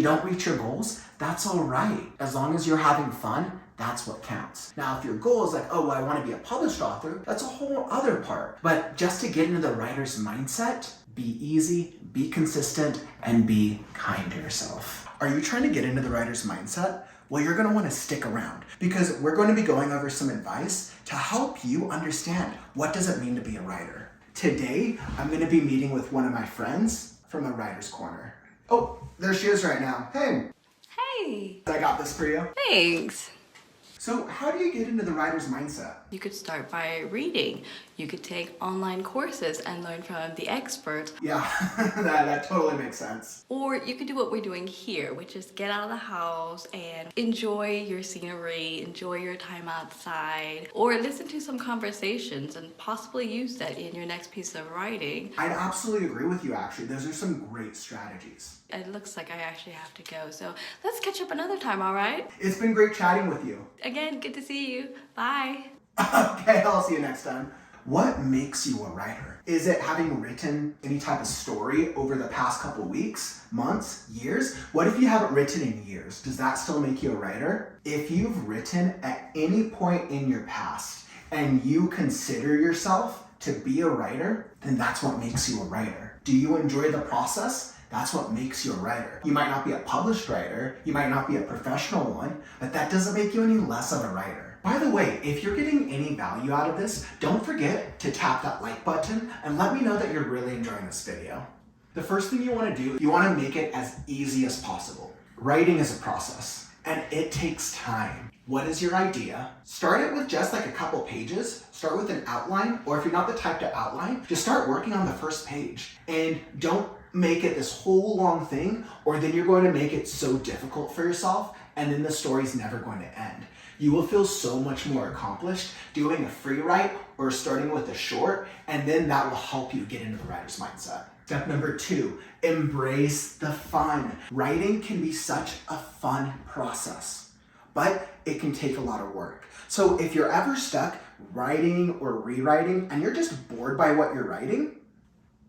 don't reach your goals, that's all right. As long as you're having fun, that's what counts. Now, if your goal is like, oh, well, I want to be a published author, that's a whole other part. But just to get into the writer's mindset, be easy, be consistent, and be kind to yourself. Are you trying to get into the writer's mindset? Well, you're going to want to stick around because we're going to be going over some advice to help you understand what does it mean to be a writer. Today, I'm going to be meeting with one of my friends from aWritersCorner. Oh, there she is right now. Hey. Hey. I got this for you. Thanks. So how do you get into the writer's mindset? You could start by reading. You could take online courses and learn from the experts. Yeah, that totally makes sense. Or you could do what we're doing here, which is get out of the house and enjoy your scenery, enjoy your time outside, or listen to some conversations and possibly use that in your next piece of writing. I'd absolutely agree with you, actually. Those are some great strategies. It looks like I actually have to go, so let's catch up another time, all right? It's been great chatting with you. Again, good to see you. Bye. Okay, I'll see you next time. What makes you a writer? Is it having written any type of story over the past couple weeks, months, years? What if you haven't written in years? Does that still make you a writer? If you've written at any point in your past and you consider yourself to be a writer, then that's what makes you a writer. Do you enjoy the process? That's what makes you a writer. You might not be a published writer, you might not be a professional one, but that doesn't make you any less of a writer. By the way, if you're getting any value out of this, don't forget to tap that like button and let me know that you're really enjoying this video. The first thing you want to do, you want to make it as easy as possible. Writing is a process and it takes time. What is your idea? Start it with just like a couple pages. Start with an outline, or if you're not the type to outline, just start working on the first page. And don't make it this whole long thing, or then you're going to make it so difficult for yourself and then the story's never going to end. You will feel so much more accomplished doing a free write or starting with a short, and then that will help you get into the writer's mindset. Step number 2, embrace the fun. Writing can be such a fun process, but it can take a lot of work. So if you're ever stuck writing or rewriting and you're just bored by what you're writing,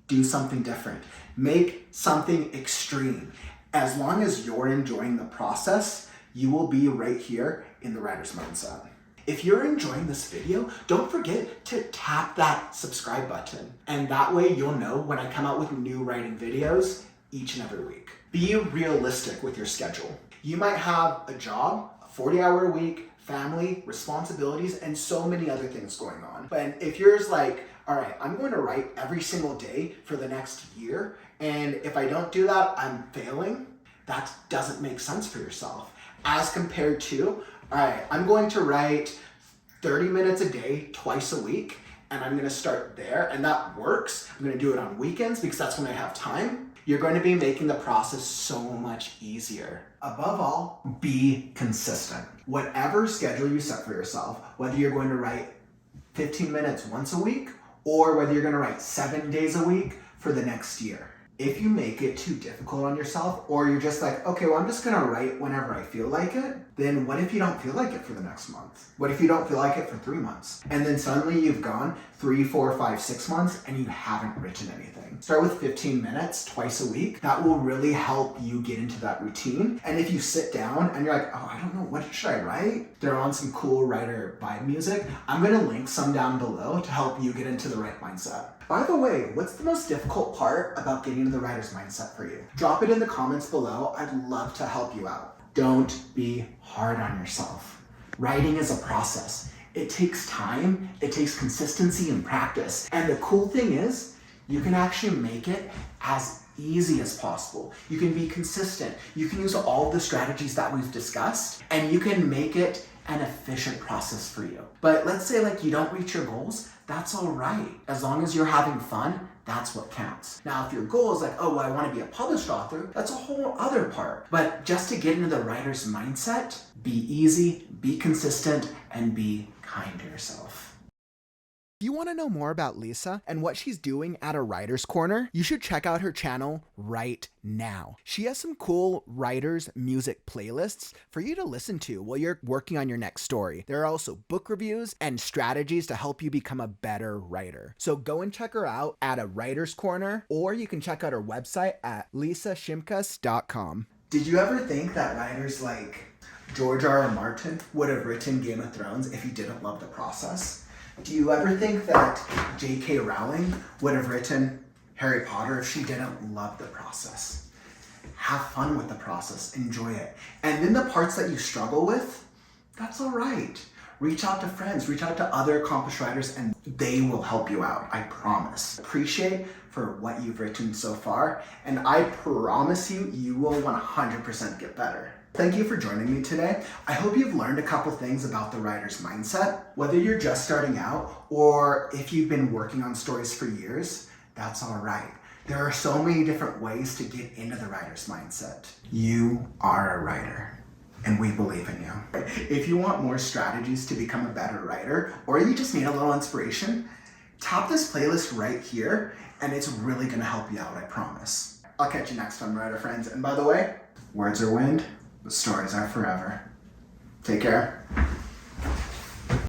do something different. Make something extreme. As long as you're enjoying the process, you will be right here in the writer's mindset. If you're enjoying this video, don't forget to tap that subscribe button. And that way you'll know when I come out with new writing videos each and every week. Be realistic with your schedule. You might have a job, a 40-hour week, family, responsibilities, and so many other things going on. But if you're just like, all right, I'm going to write every single day for the next year, and if I don't do that, I'm failing, that doesn't make sense for yourself. As compared to, all right, I'm going to write 30 minutes a day, twice a week, and I'm gonna start there, and that works. I'm gonna do it on weekends because that's when I have time. You're going to be making the process so much easier. Above all, be consistent. Whatever schedule you set for yourself, whether you're going to write 15 minutes once a week, or whether you're gonna write 7 days a week for the next year. If you make it too difficult on yourself, or you're just like, okay, well, I'm just gonna write whenever I feel like it, then what if you don't feel like it for the next month? What if you don't feel like it for 3 months? And then suddenly you've gone 3, 4, 5, 6 months and you haven't written anything. Start with 15 minutes twice a week. That will really help you get into that routine. And if you sit down and you're like, oh, I don't know, what should I write? They're on some cool writer vibe music. I'm gonna link some down below to help you get into the right mindset. By the way, what's the most difficult part about getting into the writer's mindset for you? Drop it in the comments below. I'd love to help you out. Don't be hard on yourself. Writing is a process. It takes time, it takes consistency and practice. And the cool thing is, you can actually make it as easy as possible. You can be consistent. You can use all the strategies that we've discussed, and you can make it an efficient process for you. But let's say like you don't reach your goals, that's all right. As long as you're having fun, that's what counts. Now, if your goal is like, oh, well, I want to be a published author, that's a whole other part. But just to get into the writer's mindset, be easy, be consistent, and be kind to yourself. If you want to know more about Lysa and what she's doing at aWritersCorner, you should check out her channel right now. She has some cool writers' music playlists for you to listen to while you're working on your next story. There are also book reviews and strategies to help you become a better writer. So go and check her out at aWritersCorner, or you can check out her website at lysashimkus.com. Did you ever think that writers like George R.R. Martin would have written Game of Thrones if he didn't love the process? Do you ever think that J.K. Rowling would have written Harry Potter if she didn't love the process? Have fun with the process, enjoy it. And then the parts that you struggle with, that's all right. Reach out to friends, reach out to other accomplished writers, and they will help you out, I promise. Appreciate for what you've written so far, and I promise you, you will 100% get better. Thank you for joining me today. I hope you've learned a couple things about the writer's mindset. Whether you're just starting out or if you've been working on stories for years, that's all right. There are so many different ways to get into the writer's mindset. You are a writer, and we believe in you. If you want more strategies to become a better writer, or you just need a little inspiration, tap this playlist right here, and it's really gonna help you out, I promise. I'll catch you next time, writer friends. And by the way, words are wind, but stories are forever. Take care.